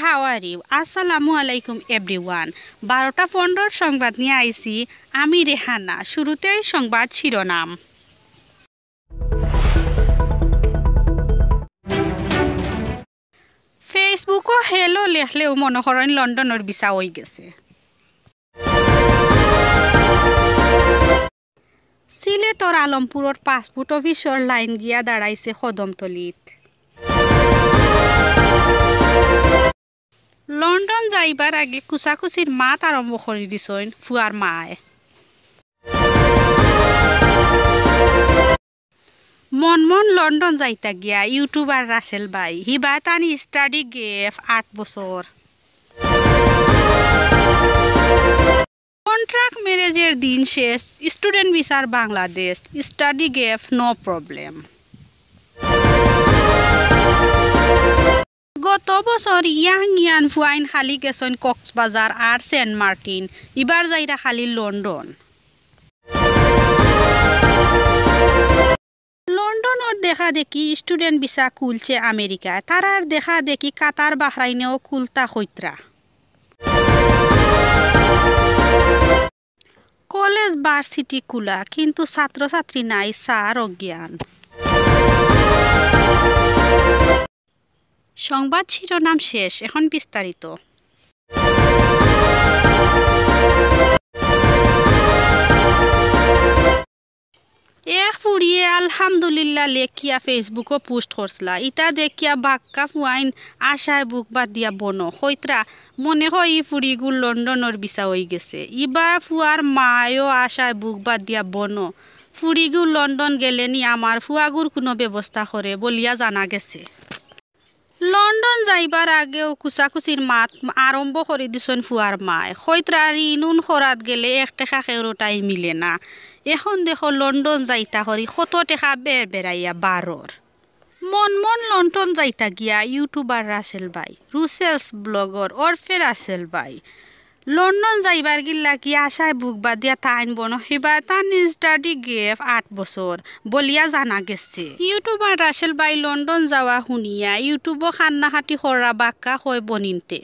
How are you আসসালামু আলাইকুম everyone 12টা 15 সংবাদ নিয়ে আইছি আমি রেহানা শুরুতেই সংবাদ শিরোনাম ফেসবুকও হেলো লেখলেও মনে করেন লন্ডনের ভিসা হয়ে গেছে সিলেটর আলমপুরের পাসপোর্ট অফিসর লাইন গিয়া দাঁড়াইছে কদমতলিত লন্ডন যাইবার আগে কুচাকুচির মাত আরম্ভ করে দিছেন ফুয়ার মায় মন লন্ডন যাইতা গিয়া ইউটিউবার রাসেল ভাই হিবা তানি স্টাডি গেফ 8 বছর কন্ট্রাক্ট ম্যারেজের দিন শেষ স্টুডেন্ট ভিসার Bangladesh study gap no problem গত বছর ইয়াং ফুয়াইন খালি গেছেন কক্সবাজার আর সেন্ট মার্টিন এবার যাইরা খালি লন্ডন লন্ডনের দেখা দেখি স্টুডেন্ট ভিসা খুলছে আমেরিকায় তারার দেখা দেখি কাতার বাহরাইনেও খুলতা হইত্রা কলেজ ভার্সিটি খোলা কিন্তু ছাত্রছাত্রী নাই স্যার অজ্ঞান সংবাদ শিরোনাম শেষ এখন বিস্তারিত এক ফুড়িয়ে আলহামদুলিল্লাহ লেখিয়া ফেসবুকও পোস্ট করছলা ইটা দেখিয়া বাক্কা ফুয়াইন আশায় বুক বাদ দিয়া বনো হইত্রা মনে হয় ই ফুড়িগুল লন্ডনের ভিসা হয়ে গেছে ইবা ফুয়ার মায়ও আশায় বুক বাদ দিয়া বনো ফুড়িগুল লন্ডন গেলেনি আমার ফুয়াগুর কোনো ব্যবস্থা করে বলিয়া জানা গেছে লন্ডন যাইবার আগেও কুচাকুচির মাত আরম্ভ করে দিছেন ফুয়ার মায় হইত্রা রিনুন খরাত গেলে 1 টাকা কেউটাই মিলে না এখন দেখো লন্ডন যাইতা হরি 100 টাকা বেড়াইয়া 12 মন লন্ডন যাইতা গিয়া ইউটিউবার রাসেল ভাই রুসেলস ব্লগর ওরফে রাসেল ভাই লন্ডন যাইবার গিল্লা কি আশায় বুক বাদ দিয়া তাইন বনো হিবা তান স্টাডি গেফ 8 বছর বলিয়া জানা গেছে ইউটিউবার রাসেল ভাই লন্ডন যাওয়া শুনিয়া ইউটিউবও খান্নাখাটি খরা বাক্কা হয় বনিনতে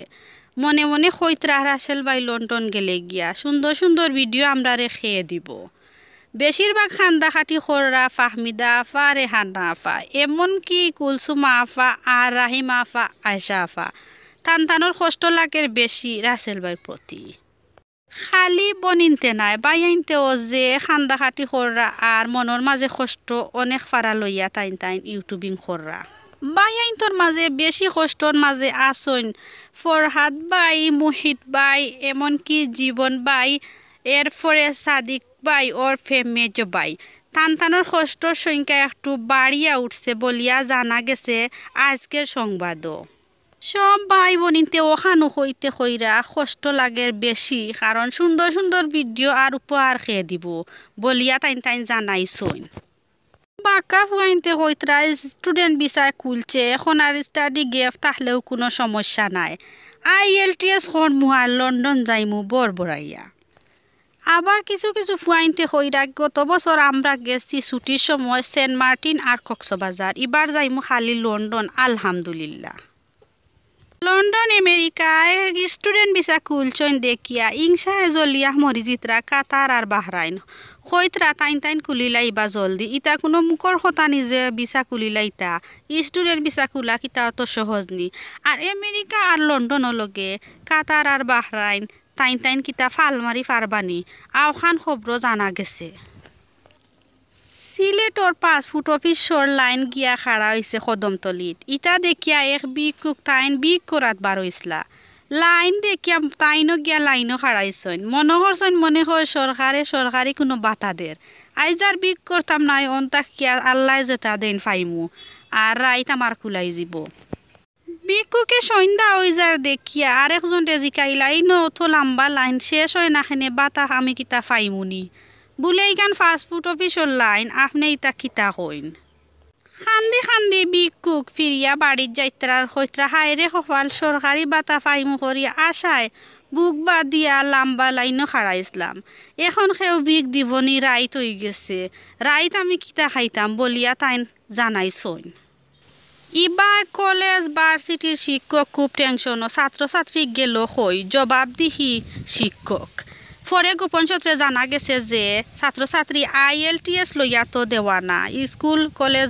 মনে মনে হইত্রা রাসেল ভাই লন্ডন গেলে গিয়া সুন্দর ভিডিও আমরা খেয়ে দিব বেশিরভাগ খান্দাখাটি খররা ফাহমিদা আফা রেহানা আফা এমনকি কুলসুমা আফা আর রাহিমা আফা আয়সা আফা টানটানোর কষ্ট লাগের বেশি রাসেল ভাই প্রতি খালি বনিনতে নাই বাইনতেও যে খান্দাখাটি খররা আর মনের মাঝে কষ্ট অনেক ফারা লইয়া তাইন ইউটিউবিং খররা বাইনটোর মাঝে বেশি কষ্টর মাঝে আসইন ফরহাদ বাই মুহিত বাই এমনকি জীবন বাই এরপরে সাদিক বাই ওর ফেমেজ বাই টানটানোর কষ্টর সংখ্যা একটু বাড়িয়া উঠছে বলিয়া জানা গেছে আজকের সংবাদও সব ভাই বোনিতে ওখানো হইতে কইরা কষ্ট লাগের বেশি কারণ সুন্দর ভিডিও আর উপহার খেয়ে দিব বলিয়া তাইন জানাইছইন বাক্কা ফুয়াইনতে হইতরা স্টুডেন্ট ভিসায় খুলছে এখন আর স্টাডি গেফ তাহলেও কোনো সমস্যা নাই IELTS হরমুহার লন্ডন যাইমু বড়াইয়া আবার কিছু ফুয়াইনতে হইরা গত বছর আমরা গেছি ছুটির সময় সেন্ট মার্টিন আর কক্সবাজার এবার যাইমু খালি লন্ডন আলহামদুলিল্লাহ লন্ডন আমেরিকায় স্টুডেন্ট ভিসা খুলছন দেখিয়া ইংসায় জলিয়া মরিজিত্রা কাতার আর বাহরাইন হইত্রা তাইন খুলিলা ইবা জলদি ইটা কোনো মুখর কথা নিজে ভিসা খুলিলা ইটা স্টুডেন্ট ভিসা খোলা কিতা অত সহজ নি আর আমেরিকা আর লন্ডন লগে কাতার আর বাহরাইন তাইন কিতা ফালমারি ফারবানি আওখান খবর জানা গেছে সিলেটর পাসপোর্ট অফিসর লাইন গিয়া খাড়া হয়েছে কদমতলিত ইটা দেখিয়া এক বিকুক তাইন বিক করাত বার হইসলা লাইন দেখিয়া তাইনও গিয়া লাইনও খাড়াইছেন মনে হয় সরকারি কোনো বাতাদের আইজার বিক করতাম নাই অন্তা কিয়া আল্লাহ যেটা দেন ফাইমু আর রাইত আমার খুলাই যাব বিকুকে সন্ধ্যা ওইজার দেখিয়া আরেকজন জিকাই লাইন অত লম্বা লাইন শেষ হয় নাখানে বাতা আমি কিতা ফাইমুনি বলে এইখান ফাস্টফুড অফিসর লাইন আপনি ইতা কিতা কইন খান্দি বিকুক ফিরিয়া বাড়ির যাইত্রার হইত্রা হায়রে সফাল সরকারি বাতা ফাইমু করিয়া আশায় বুক বা দিয়া লম্বা লাইনও খাড়াইছিলাম এখন সেও বিক দিবনি রাইত হয়ে গেছে রাইত আমি কিতা খাইতাম বলিয়া তাইন জানাইছইন ইবা কলেজ ভার্সিটির শিক্ষক খুব টেনশনও ছাত্রছাত্রী গেল হই জবাবদিহি শিক্ষক পরে গোপন সূত্রে জানা গেছে যে ছাত্রছাত্রী IELTS লইয়া তো দেওয়া না স্কুল কলেজ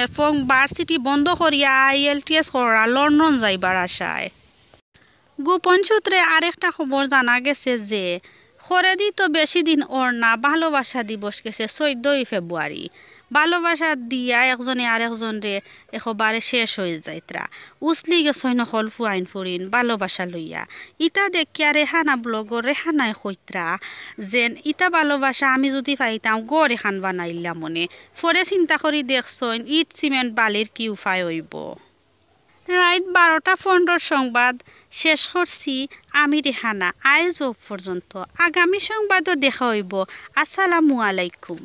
এবং ভার্সিটি বন্ধ করিয়া IELTS করা লন্ডন যাইবার আশায়। গোপন সূত্রে আরেকটা খবর জানা গেছে যে খরেদি তো বেশি দিন ওর না ভালোবাসা দিবস গেছে 14ই ফেব্রুয়ারি। ভালোবাসা দিয়া একজনে আরেকজনরে একেবারে শেষ হয়ে যাইতরা উসলি গেছই নকল ফুয়াইন ফুরিন ভালোবাসা লইয়া। ইটা দেখিয়া রেহানা ব্লগর রেহানায় কইত্রা যেন ইটা ভালোবাসা আমি যদি পাইতাম গড় এখান বানাইলাম মনে। পরে চিন্তা করি দেখছইন ইট সিমেন্ট বালির কি উপায় হইব। রাত 12:15 সংবাদ শেষ করছি আমি রেহানা। আজ পর্যন্ত আগামী সংবাদও দেখা হইব। আসসালামু আলাইকুম।